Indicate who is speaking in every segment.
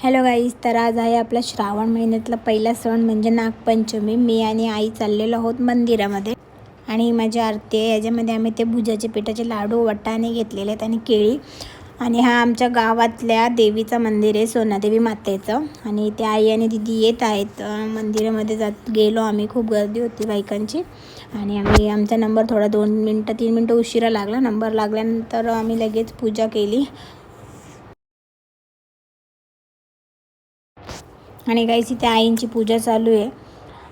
Speaker 1: Hello guys, तर आज आहे आपला श्रावण महिन्यातला पहिला सण म्हणजे नागपंचमी. मी आणि आई चाललेलो आहोत मंदिरामध्ये आणि माझी आरती आहे. याच्यामध्ये आम्ही ते भुजाचे पिठाचे लाडू वाटाणे घेतलेले आहेत आणि केळी. आणि हा आमच्या गावातल्या देवीचं मंदिर आहे, सोनादेवी मातेचं. आणि ते आई आणि दिदी येत आहेत मंदिरामध्ये. गेलो आम्ही, खूप गर्दी होती बायकांची. आणि आमचा नंबर थोडा 2-3 मिनटं उशिरा लागला. नंबर लागल्यानंतर आम्ही लगेच पूजा केली. आणि गाईस इथे आईंची पूजा चालू आहे.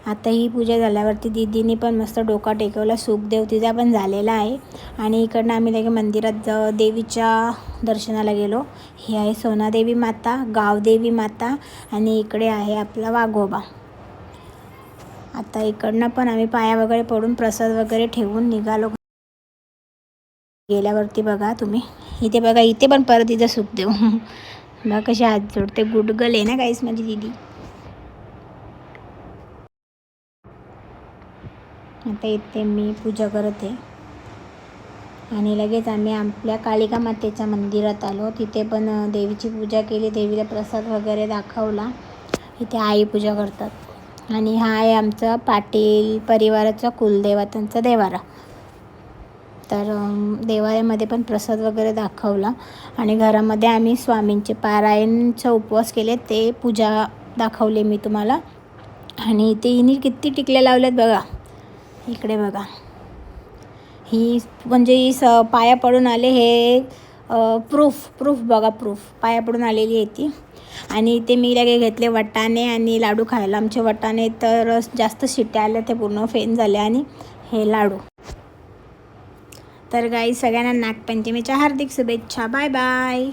Speaker 1: आता ही पूजा झाल्यावरती दीदीने पण मस्त डोका टेकवला. सुखदेव तिचा पण झालेला आहे. आणि इकडनं आम्ही लगे मंदिरात देवीच्या दर्शनाला गेलो. ही आहे सोनादेवी माता, गावदेवी माता आणि इकडे आहे आपला वाघोबा. आता इकडनं पण आम्ही पाया वगैरे पडून प्रसाद वगैरे ठेवून निघालो. गेल्यावरती बघा तुम्ही, इथे बघा, इथे पण परत इथं सुखदेव बघा कशी हात जोडते. गुडगल आहे ना गाईस माझी दीदी. आता इथे मी पूजा करत आहे आणि लगेच आम्ही आपल्या कालिका मातेच्या मंदिरात आलो. तिथे पण देवीची पूजा केली, देवीला प्रसाद वगैरे दाखवला. इथे आई पूजा करतात. आणि हा आहे आमचा पाटील परिवाराचा कुलदेवतांचा देवारा. तर देवाऱ्यामध्ये पण प्रसाद वगैरे दाखवला. आणि घरामध्ये आम्ही स्वामींचे पारायणचा उपवास केले, ते पूजा दाखवले मी तुम्हाला. आणि इथे हिने किती टिकल्या लावल्यात बघा. इकडे बघा, ही म्हणजे पाया पडून आले. हे प्रूफ बघा, प्रूफ पाया पडून आलेली आहे ती. आणि इथे मी लगे घेतले वाटाणे आणि लाडू खायला. आमचे वाटाणे तर जास्त शिट्ट्या आल्या, ते पूर्ण फेन झाले. आणि हे लाडू. तर गाई सगळ्यांना नागपंचमीच्या हार्दिक शुभेच्छा. Bye bye.